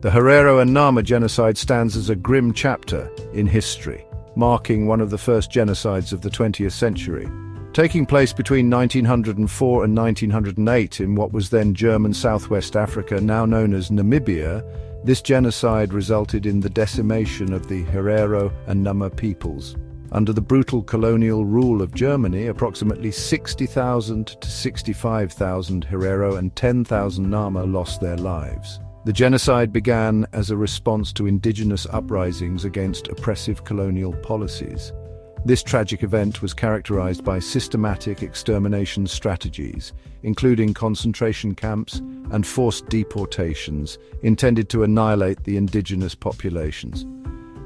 The Herero and Nama genocide stands as a grim chapter in history, marking one of the first genocides of the 20th century. Taking place between 1904 and 1908 in what was then German Southwest Africa, now known as Namibia, this genocide resulted in the decimation of the Herero and Nama peoples. Under the brutal colonial rule of Germany, approximately 60,000 to 65,000 Herero and 10,000 Nama lost their lives. The genocide began as a response to indigenous uprisings against oppressive colonial policies. This tragic event was characterized by systematic extermination strategies, including concentration camps and forced deportations, intended to annihilate the indigenous populations.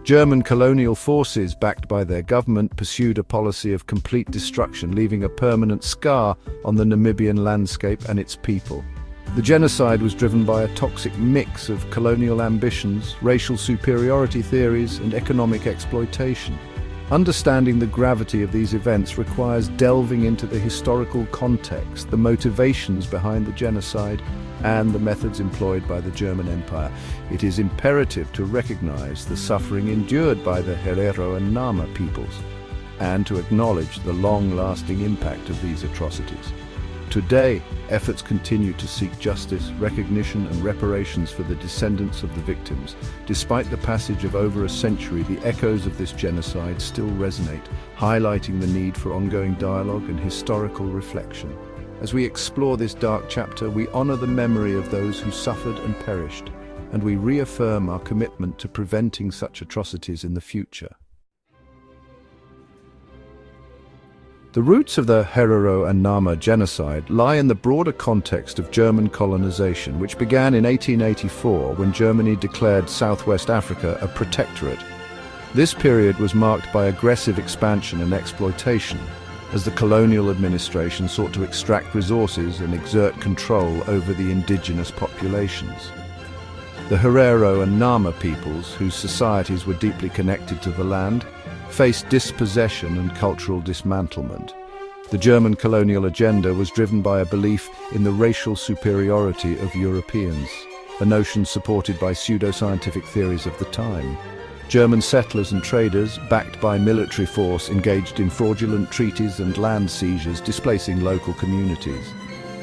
German colonial forces, backed by their government, pursued a policy of complete destruction, leaving a permanent scar on the Namibian landscape and its people. The genocide was driven by a toxic mix of colonial ambitions, racial superiority theories, and economic exploitation. Understanding the gravity of these events requires delving into the historical context, the motivations behind the genocide, and the methods employed by the German Empire. It is imperative to recognize the suffering endured by the Herero and Nama peoples, and to acknowledge the long-lasting impact of these atrocities. Today, efforts continue to seek justice, recognition, and reparations for the descendants of the victims. Despite the passage of over a century, the echoes of this genocide still resonate, highlighting the need for ongoing dialogue and historical reflection. As we explore this dark chapter, we honor the memory of those who suffered and perished, and we reaffirm our commitment to preventing such atrocities in the future. The roots of the Herero and Nama genocide lie in the broader context of German colonization, which began in 1884 when Germany declared Southwest Africa a protectorate. This period was marked by aggressive expansion and exploitation, as the colonial administration sought to extract resources and exert control over the indigenous populations. The Herero and Nama peoples, whose societies were deeply connected to the land, faced dispossession and cultural dismantlement. The German colonial agenda was driven by a belief in the racial superiority of Europeans, a notion supported by pseudoscientific theories of the time. German settlers and traders, backed by military force, engaged in fraudulent treaties and land seizures, displacing local communities.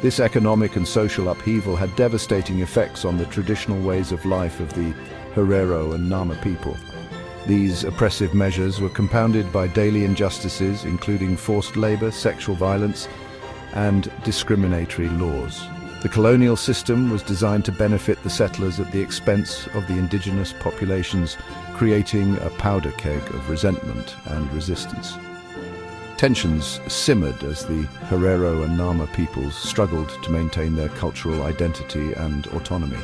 This economic and social upheaval had devastating effects on the traditional ways of life of the Herero and Nama people. These oppressive measures were compounded by daily injustices, including forced labor, sexual violence, and discriminatory laws. The colonial system was designed to benefit the settlers at the expense of the indigenous populations, creating a powder keg of resentment and resistance. Tensions simmered as the Herero and Nama peoples struggled to maintain their cultural identity and autonomy.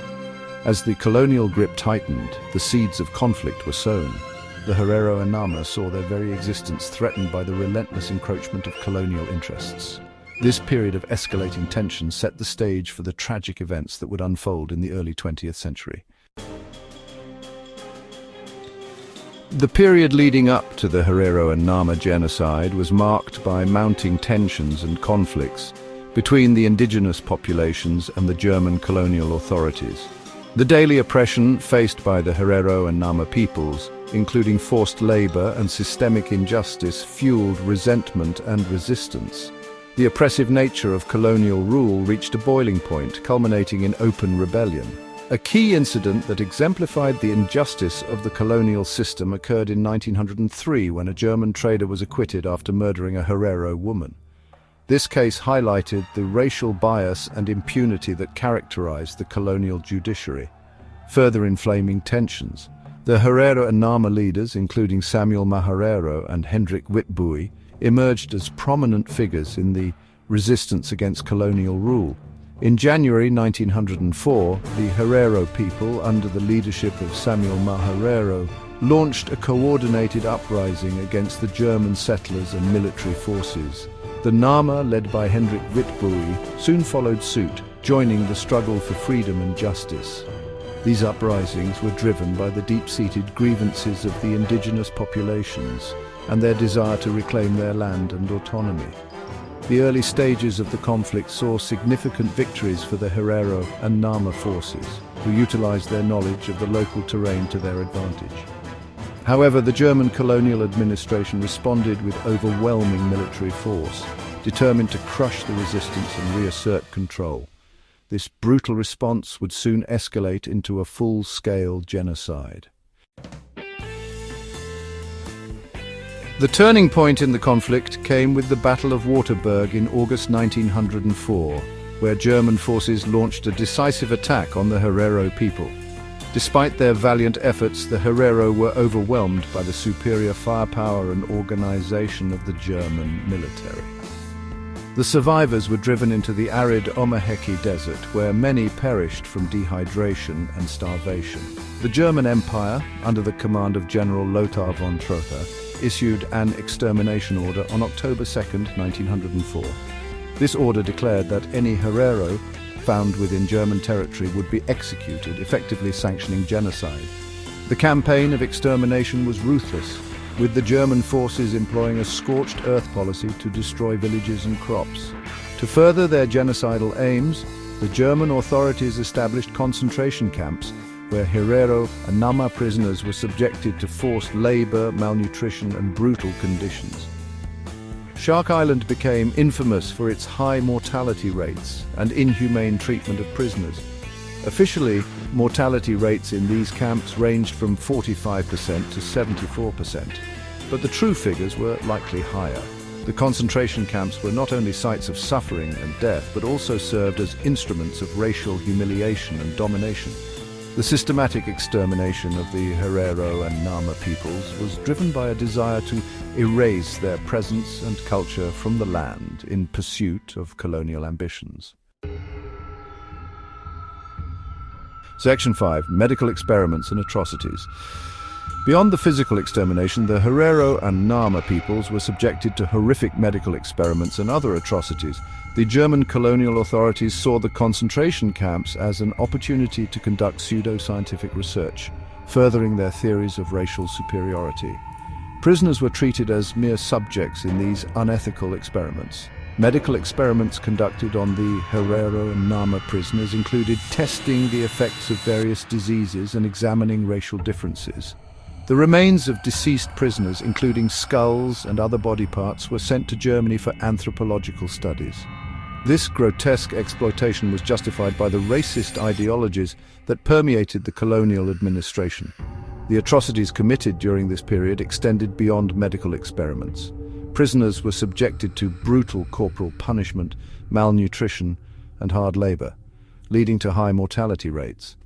As the colonial grip tightened, the seeds of conflict were sown. The Herero and Nama saw their very existence threatened by the relentless encroachment of colonial interests. This period of escalating tension set the stage for the tragic events that would unfold in the early 20th century. The period leading up to the Herero and Nama genocide was marked by mounting tensions and conflicts between the indigenous populations and the German colonial authorities. The daily oppression faced by the Herero and Nama peoples, including forced labor and systemic injustice, fueled resentment and resistance. The oppressive nature of colonial rule reached a boiling point, culminating in open rebellion. A key incident that exemplified the injustice of the colonial system occurred in 1903 when a German trader was acquitted after murdering a Herero woman. This case highlighted the racial bias and impunity that characterized the colonial judiciary, further inflaming tensions. The Herero and Nama leaders, including Samuel Maharero and Hendrik Witbooi, emerged as prominent figures in the resistance against colonial rule. In January 1904, the Herero people, under the leadership of Samuel Maharero, launched a coordinated uprising against the German settlers and military forces. The Nama, led by Hendrik Witbooi, soon followed suit, joining the struggle for freedom and justice. These uprisings were driven by the deep-seated grievances of the indigenous populations and their desire to reclaim their land and autonomy. The early stages of the conflict saw significant victories for the Herero and Nama forces, who utilized their knowledge of the local terrain to their advantage. However, the German colonial administration responded with overwhelming military force, determined to crush the resistance and reassert control. This brutal response would soon escalate into a full-scale genocide. The turning point in the conflict came with the Battle of Waterberg in August 1904, where German forces launched a decisive attack on the Herero people. Despite their valiant efforts, the Herero were overwhelmed by the superior firepower and organization of the German military. The survivors were driven into the arid Omaheki Desert, where many perished from dehydration and starvation. The German Empire, under the command of General Lothar von Trotha, issued an extermination order on October 2, 1904. This order declared that any Herero found within German territory would be executed, effectively sanctioning genocide. The campaign of extermination was ruthless, with the German forces employing a scorched earth policy to destroy villages and crops. To further their genocidal aims, the German authorities established concentration camps where Herero and Nama prisoners were subjected to forced labor, malnutrition, and brutal conditions. Shark Island became infamous for its high mortality rates and inhumane treatment of prisoners. Officially, mortality rates in these camps ranged from 45% to 74%, but the true figures were likely higher. The concentration camps were not only sites of suffering and death, but also served as instruments of racial humiliation and domination. The systematic extermination of the Herero and Nama peoples was driven by a desire to erase their presence and culture from the land in pursuit of colonial ambitions. Section 5. Medical experiments and atrocities. Beyond the physical extermination, the Herero and Nama peoples were subjected to horrific medical experiments and other atrocities. The German colonial authorities saw the concentration camps as an opportunity to conduct pseudo-scientific research, furthering their theories of racial superiority. Prisoners were treated as mere subjects in these unethical experiments. Medical experiments conducted on the Herero and Nama prisoners included testing the effects of various diseases and examining racial differences. The remains of deceased prisoners, including skulls and other body parts, were sent to Germany for anthropological studies. This grotesque exploitation was justified by the racist ideologies that permeated the colonial administration. The atrocities committed during this period extended beyond medical experiments. Prisoners were subjected to brutal corporal punishment, malnutrition, and hard labor, leading to high mortality rates.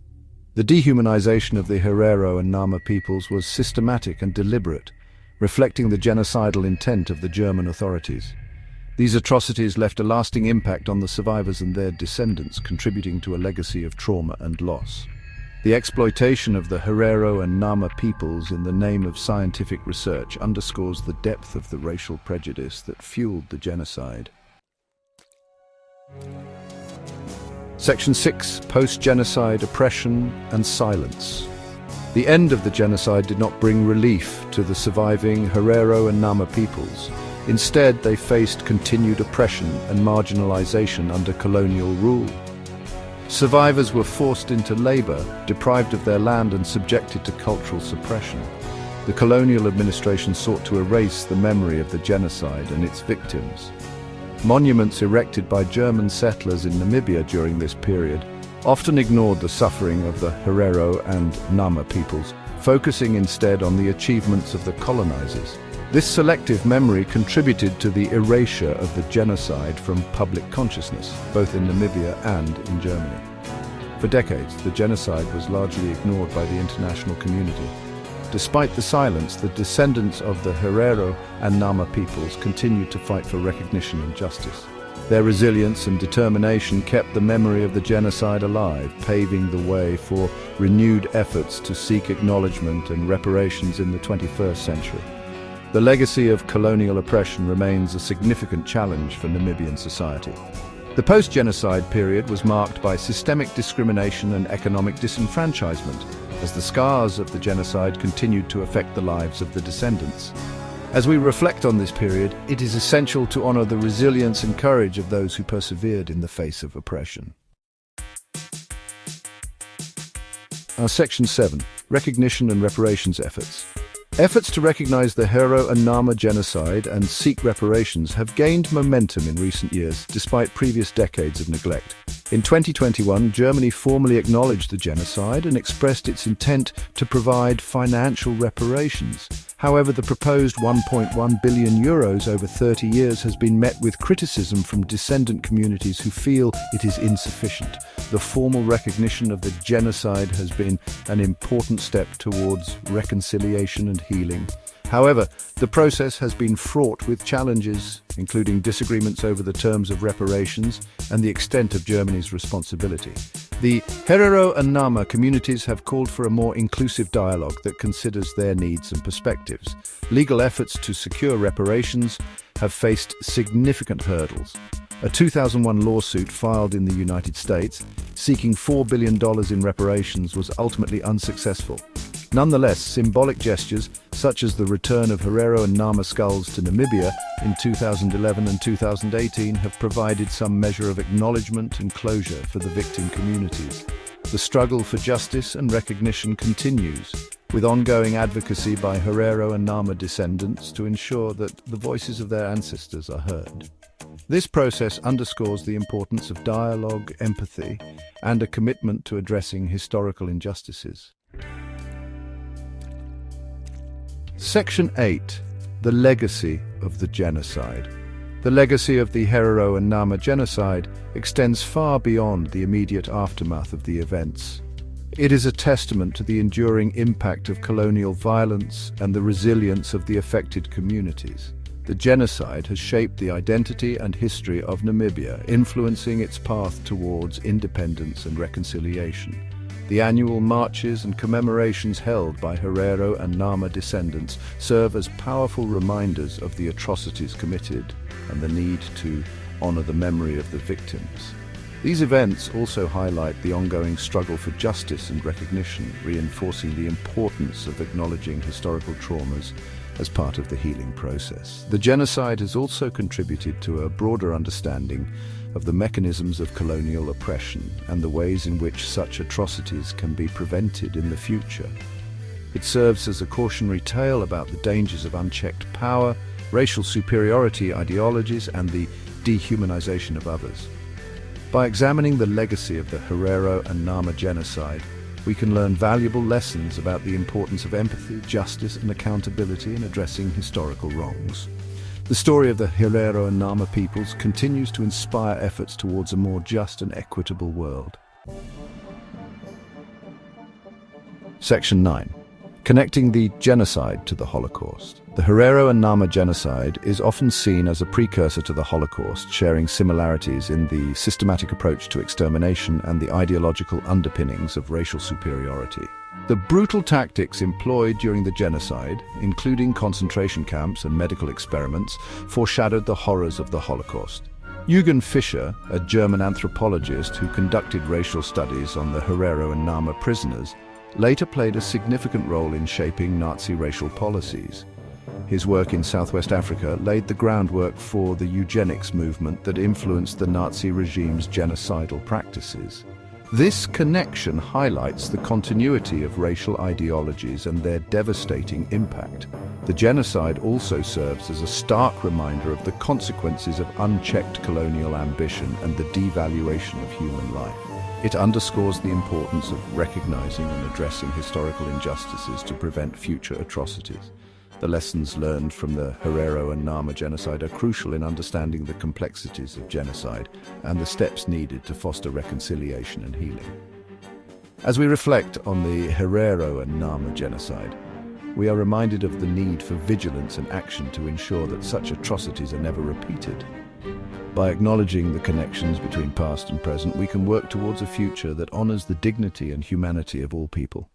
The dehumanization of the Herero and Nama peoples was systematic and deliberate, reflecting the genocidal intent of the German authorities. These atrocities left a lasting impact on the survivors and their descendants, contributing to a legacy of trauma and loss. The exploitation of the Herero and Nama peoples in the name of scientific research underscores the depth of the racial prejudice that fueled the genocide. Section 6. Post-Genocide Oppression and Silence. The end of the genocide did not bring relief to the surviving Herero and Nama peoples. Instead, they faced continued oppression and marginalization under colonial rule. Survivors were forced into labor, deprived of their land and subjected to cultural suppression. The colonial administration sought to erase the memory of the genocide and its victims. Monuments erected by German settlers in Namibia during this period often ignored the suffering of the Herero and Nama peoples, focusing instead on the achievements of the colonizers. This selective memory contributed to the erasure of the genocide from public consciousness, both in Namibia and in Germany. For decades, the genocide was largely ignored by the international community. Despite the silence, the descendants of the Herero and Nama peoples continued to fight for recognition and justice. Their resilience and determination kept the memory of the genocide alive, paving the way for renewed efforts to seek acknowledgement and reparations in the 21st century. The legacy of colonial oppression remains a significant challenge for Namibian society. The post-genocide period was marked by systemic discrimination and economic disenfranchisement, as the scars of the genocide continued to affect the lives of the descendants. As we reflect on this period, it is essential to honor the resilience and courage of those who persevered in the face of oppression. Section 7. Recognition and reparations efforts. Efforts to recognize the Herero and Nama genocide and seek reparations have gained momentum in recent years, despite previous decades of neglect. In 2021, Germany formally acknowledged the genocide and expressed its intent to provide financial reparations. However, the proposed €1.1 billion over 30 years has been met with criticism from descendant communities who feel it is insufficient. The formal recognition of the genocide has been an important step towards reconciliation and healing. However, the process has been fraught with challenges, including disagreements over the terms of reparations and the extent of Germany's responsibility. The Herero and Nama communities have called for a more inclusive dialogue that considers their needs and perspectives. Legal efforts to secure reparations have faced significant hurdles. A 2001 lawsuit filed in the United States, seeking $4 billion in reparations, was ultimately unsuccessful. Nonetheless, symbolic gestures, such as the return of Herero and Nama skulls to Namibia in 2011 and 2018, have provided some measure of acknowledgement and closure for the victim communities. The struggle for justice and recognition continues, with ongoing advocacy by Herero and Nama descendants to ensure that the voices of their ancestors are heard. This process underscores the importance of dialogue, empathy, and a commitment to addressing historical injustices. Section 8. The legacy of the genocide. The legacy of the Herero and Nama genocide extends far beyond the immediate aftermath of the events. It is a testament to the enduring impact of colonial violence and the resilience of the affected communities. The genocide has shaped the identity and history of Namibia, influencing its path towards independence and reconciliation. The annual marches and commemorations held by Herero and Nama descendants serve as powerful reminders of the atrocities committed and the need to honor the memory of the victims. These events also highlight the ongoing struggle for justice and recognition, reinforcing the importance of acknowledging historical traumas as part of the healing process. The genocide has also contributed to a broader understanding of the mechanisms of colonial oppression and the ways in which such atrocities can be prevented in the future. It serves as a cautionary tale about the dangers of unchecked power, racial superiority ideologies, and the dehumanization of others. By examining the legacy of the Herero and Nama genocide, we can learn valuable lessons about the importance of empathy, justice, and accountability in addressing historical wrongs. The story of the Herero and Nama peoples continues to inspire efforts towards a more just and equitable world. Section 9. Connecting the genocide to the Holocaust. The Herero and Nama genocide is often seen as a precursor to the Holocaust, sharing similarities in the systematic approach to extermination and the ideological underpinnings of racial superiority. The brutal tactics employed during the genocide, including concentration camps and medical experiments, foreshadowed the horrors of the Holocaust. Eugen Fischer, a German anthropologist who conducted racial studies on the Herero and Nama prisoners, later played a significant role in shaping Nazi racial policies. His work in Southwest Africa laid the groundwork for the eugenics movement that influenced the Nazi regime's genocidal practices. This connection highlights the continuity of racial ideologies and their devastating impact. The genocide also serves as a stark reminder of the consequences of unchecked colonial ambition and the devaluation of human life. It underscores the importance of recognizing and addressing historical injustices to prevent future atrocities. The lessons learned from the Herero and Nama genocide are crucial in understanding the complexities of genocide and the steps needed to foster reconciliation and healing. As we reflect on the Herero and Nama genocide, we are reminded of the need for vigilance and action to ensure that such atrocities are never repeated. By acknowledging the connections between past and present, we can work towards a future that honors the dignity and humanity of all people.